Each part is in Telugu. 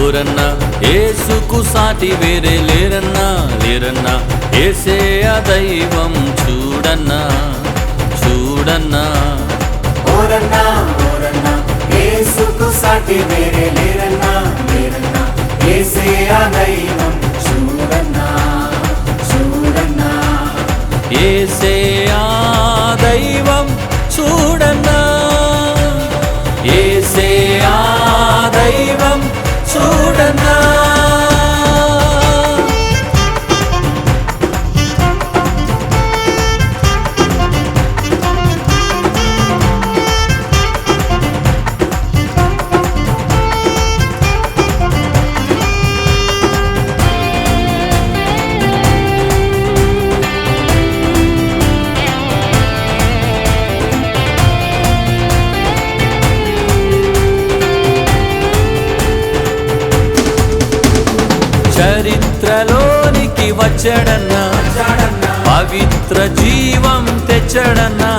ఓరన్నా యేసుకు సాటి వేరే లేరన్నా లేరన్నా యేసే ఆ దైవం చూడన్నా చూడన్నా ఓరన్నా ఓరన్నా యేసుకు సాటి వేరే లేరన్నా లేరన్నా యేసే ఆ దైవం చూడన్నా చూడన్నా యేసే ఆ దైవం చూడన్నా యేసే ఆ దైవం చూడన్నా చరిత్రలోనికి వచ్చాడన్నా పవిత్ర జీవం తెచ్చాడన్నా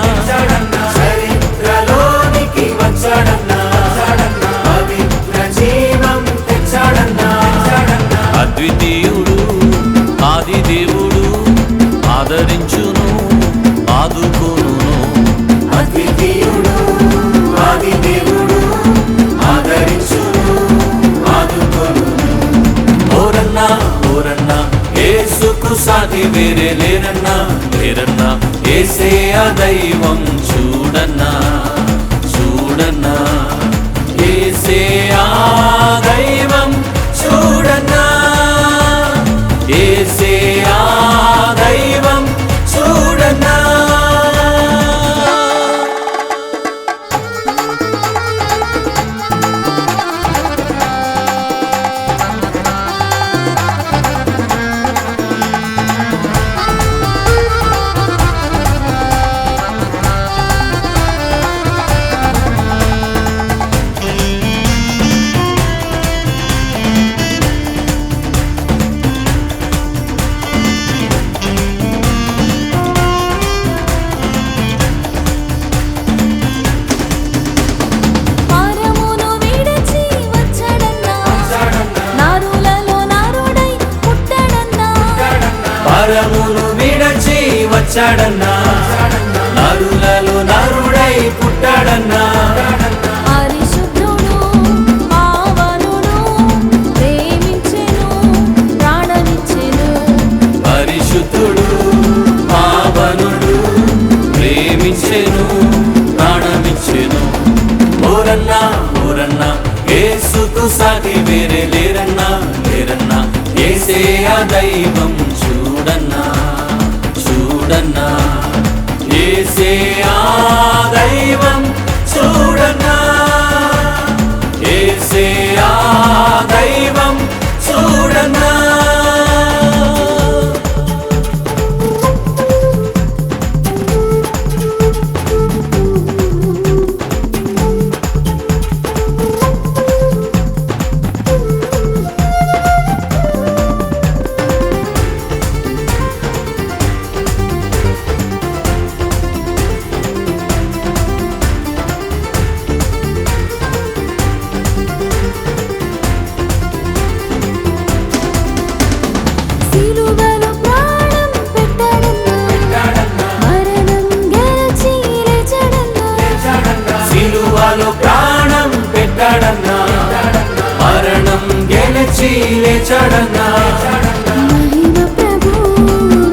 చరిత్రలోనికి వచ్చాడన్నా పవిత్ర జీవం తెచ్చాడన్నా అద్వితీయుడు ఆది దేవుడు ఆదరించును ఆదుకొనును అద్వితీయుడు ఆది దేవుడు ఆదరించును ఆదుకొనును ఓరన్నా ఓరన్నా యేసుకు సాటి వేరే లేరన్నా లేరన్నా యేసే ఆ దైవం చూడన్నా చూడన్నా యేసే ఆ దైవం చూడన్నా యేసే ఆ దైవం చూడన్నా పరమును విడచి వచ్చాడన్నా నరులలో నరుడై పుట్టాడన్నా పరిశుద్ధుడు పావనుడు ప్రేమించెను ప్రాణమిచ్చెను పరిశుద్ధుడు పావనుడు ప్రేమించెను ప్రాణమిచ్చెను ఓరన్నా ఓరన్నా యేసుకు సాటి వేరే లేరన్నా లేరన్నా యేసే ఆ దైవం చూడన్నా చూడన్నా యేసే ఆ దైవం చూడన్నా యేసే ఆ దైవం చూడన్నా సిలువలో ప్రాణం పెట్టాడన్నా మరణం గెలిచి లేచాడన్నా సిలువలో ప్రాణం పెట్టాడన్నా మరణం గెలిచి లేచాడన్నా మహిమ ప్రభు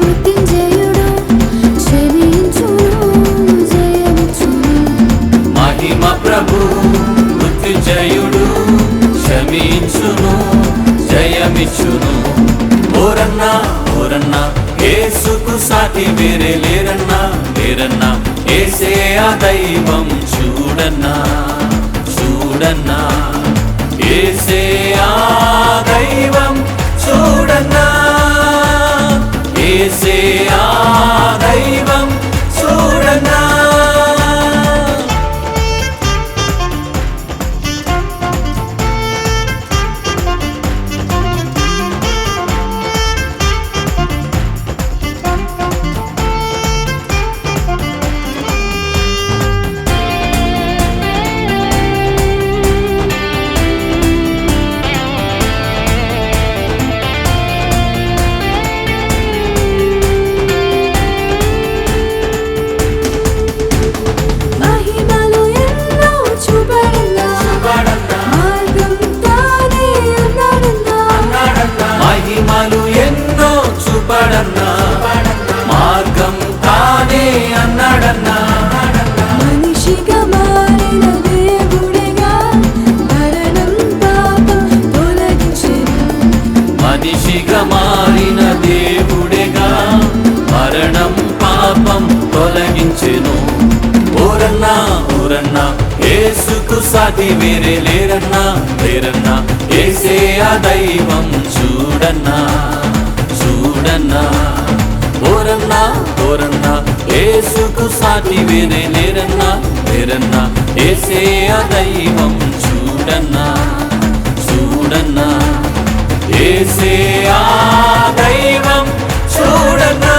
మృత్యుంజయుడు క్షమించును జయమిచ్చును మహిమ ప్రభు మృత్యుంజయుడు క్షమించును జయమిచ్చును ఓరన్నా ఓరన్నా యేసుకు సాటి వేరే లేరన్నా లేరన్నా యేసే ఆ దైవం చూడన్నా చూడన్నా యేసే ఆ దైవం చూడన్నా యేసే ఆ దైవం చూడన్నా శమించును. ఓరన్నా ఓరన్నా యేసుకు సాటి వేరే లేరన్నా లేరన్నా, యేసే ఆ దైవం చూడన్నా చూడన్నా. ఓరన్నా ఓరన్నా యేసుకు సాటి వేరే లేరన్నా లేరన్నా, యేసే ఆ దైవం చూడన్నా చూడన్నా. యేసే ఆ దైవం చూడన్నా.